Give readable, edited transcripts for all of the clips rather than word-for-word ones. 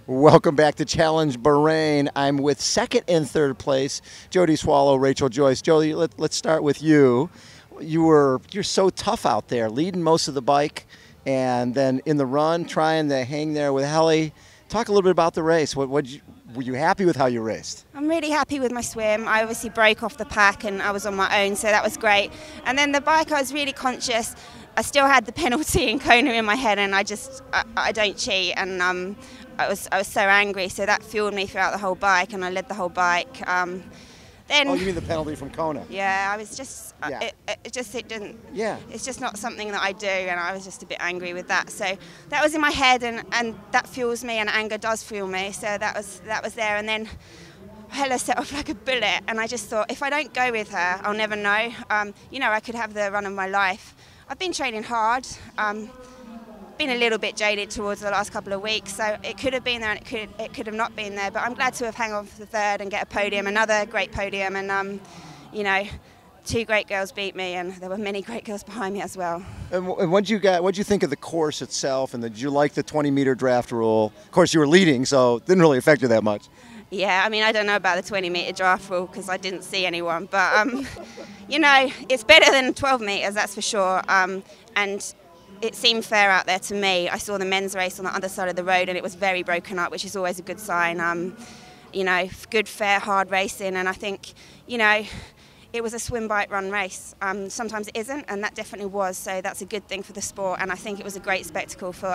Welcome back to Challenge Bahrain. I'm with second and third place, Jodie Swallow, Rachel Joyce. Jodie, let's start with you. You're so tough out there, leading most of the bike, and then in the run, trying to hang there with Helly. Talk a little bit about the race. Were you happy with how you raced? I'm really happy with my swim. I obviously broke off the pack and I was on my own, so that was great. And then the bike, I was really conscious. I still had the penalty in Kona in my head, and I don't cheat, and I was so angry, so that fueled me throughout the whole bike, and I led the whole bike. Then, oh, you mean the penalty from Kona? Yeah, I was just, yeah. it didn't, yeah. It's just not something that I do, and I was just a bit angry with that. So that was in my head, and that fuels me, and anger does fuel me, so that was there. And then Hella set off like a bullet, and I just thought, if I don't go with her, I'll never know. I could have the run of my life. I've been training hard. Been a little bit jaded towards the last couple of weeks, so it could have been there and it could have not been there, but I'm glad to have hung on for the third and get a podium, another great podium, and two great girls beat me, and there were many great girls behind me as well. And what'd you think of the course itself, and did you like the 20-meter draft rule? Of course, you were leading, so it didn't really affect you that much. Yeah, I mean, I don't know about the 20-meter draft rule because I didn't see anyone, but it's better than 12 meters, that's for sure, and it seemed fair out there to me. I saw the men's race on the other side of the road, and it was very broken up, which is always a good sign. Good, fair, hard racing, and I think, it was a swim, bike, run race. Sometimes it isn't, and that definitely was, so that's a good thing for the sport, and I think it was a great spectacle for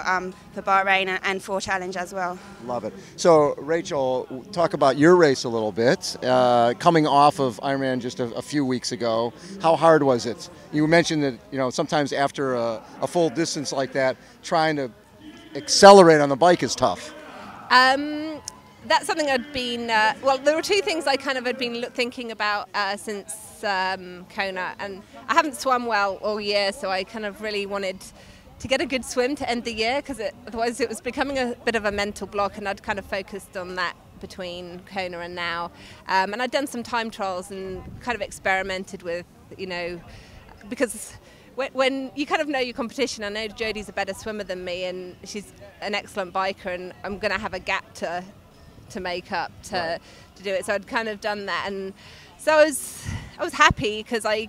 Bahrain and for Challenge as well. Love it. So, Rachel, talk about your race a little bit. Coming off of Ironman just a few weeks ago, how hard was it? You mentioned that, sometimes after a full distance like that, trying to accelerate on the bike is tough. That's something I'd been, there were two things I kind of had been thinking about since Kona, and I haven't swum well all year, so I kind of really wanted to get a good swim to end the year, because otherwise it was becoming a bit of a mental block, and I'd kind of focused on that between Kona and now. And I'd done some time trials and kind of experimented with, because when you kind of know your competition, I know Jodie's a better swimmer than me, and she's an excellent biker, and I'm going to have a gap to make up to do it. So I'd kind of done that, and so I was happy because I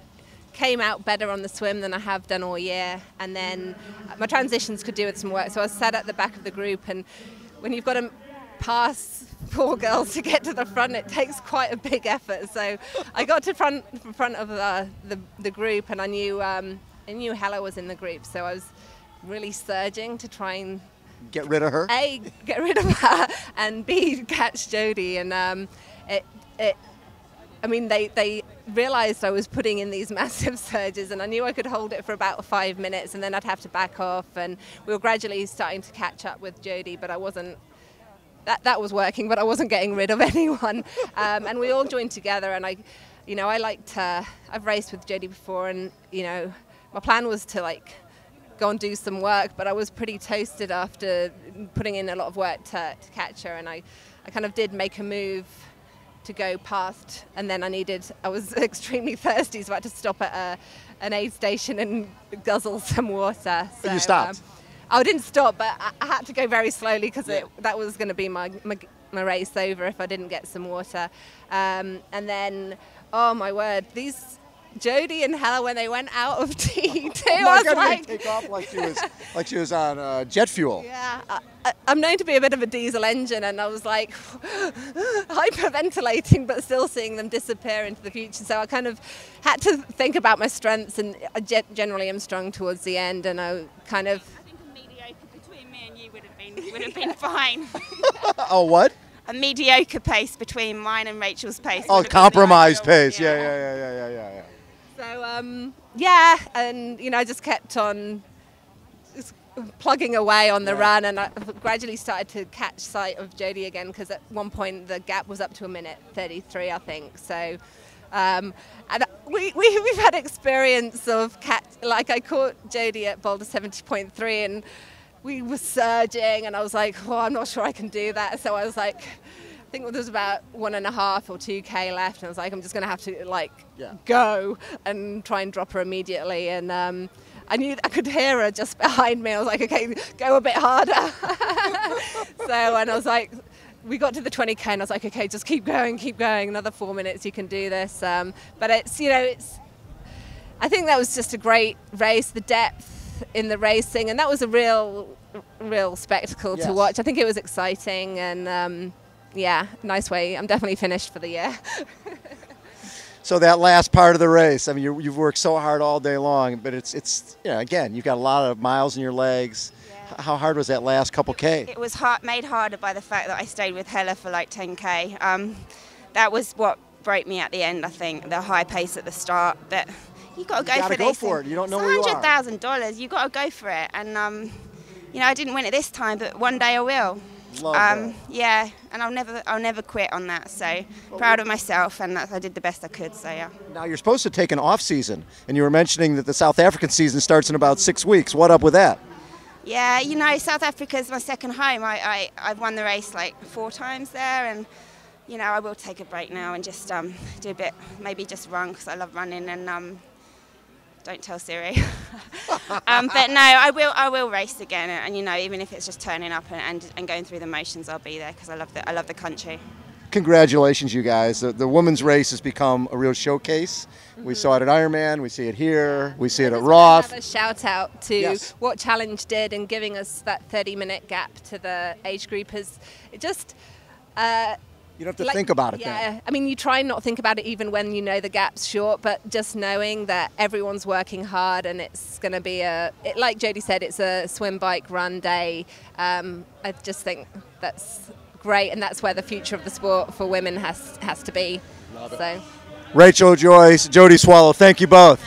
came out better on the swim than I have done all year, and then my transitions could do with some work. So I was sat at the back of the group, and when you've got to pass four girls to get to the front, it takes quite a big effort. So I got to front of the group, and I knew Hella was in the group, so I was really surging to try and get rid of her? A, get rid of her, and B, catch Jodie. And they realised I was putting in these massive surges, and I knew I could hold it for about 5 minutes, and then I'd have to back off. And we were gradually starting to catch up with Jodie, but I wasn't. That was working, but I wasn't getting rid of anyone. And we all joined together, and I've raced with Jodie before, and my plan was to go and do some work, but I was pretty toasted after putting in a lot of work to catch her, and I kind of did make a move to go past, and then I was extremely thirsty, so I had to stop at an aid station and guzzle some water. So, you stopped? I didn't stop, but I had to go very slowly because that was going to be my race over if I didn't get some water. And then, oh my word, Jodie and Hella, when they went out of T2, I was like, take off like she was on jet fuel. Yeah, I'm known to be a bit of a diesel engine, and I was like hyperventilating, but still seeing them disappear into the future. So I kind of had to think about my strengths, and I generally am strong towards the end, and I kind of. I think a mediocre between me and you would have been fine. Oh, what? A mediocre pace between mine and Rachel's pace. Oh, compromised pace. Yeah. So, and I just kept on plugging away on the run, and I gradually started to catch sight of Jodie again, because at one point the gap was up to 1:33, I think. So, and we've had experience of I caught Jodie at boulder 70.3, and we were surging, and I was like, I'm not sure I can do that. So I was like, I think there was about 1.5 or 2K left, and I was like, I'm just going to have to go and try and drop her immediately. And I knew I could hear her just behind me. I was like, okay, go a bit harder. So, and I was like, we got to the 20K and I was like, okay, just keep going, another 4 minutes, you can do this. But it's, you know, I think that was just a great race, the depth in the racing, and that was a real spectacle to watch. I think it was exciting, and yeah, nice way. I'm definitely finished for the year. So that last part of the race, I mean, you've worked so hard all day long, but it's you know, again, you've got a lot of miles in your legs. Yeah. How hard was that last couple K? It was made harder by the fact that I stayed with Hella for like 10K. That was what broke me at the end, I think, the high pace at the start. But you got to go for this. Go for it. You don't know where you are. $100,000. You got to go for it. And you know, I didn't win it this time, but one day I will. Love that. Yeah, and I'll never quit on that. So proud of myself, and I did the best I could. So yeah. Now you're supposed to take an off season, and you were mentioning that the South African season starts in about 6 weeks. What up with that? Yeah, you know, South Africa's my second home. I've won the race like 4 times there, and you know, I will take a break now and just do a bit, maybe just run because I love running, and don't tell Siri. But no, I will race again, and you know, even if it's just turning up and going through the motions, I'll be there because I love the country. Congratulations, you guys. The women's race has become a real showcase. Mm-hmm. We saw it at Ironman, we see it here, we see it at Roth. A shout out to what Challenge did in giving us that 30-minute gap to the age groupers. It just you don't have to think about it then. Yeah, I mean, you try and not think about it even when you know the gap's short, but just knowing that everyone's working hard and it's going to be like Jodie said, it's a swim, bike, run day. I just think that's great, and that's where the future of the sport for women has to be. Love it. So. Rachel, Joyce, Jodie Swallow, thank you both.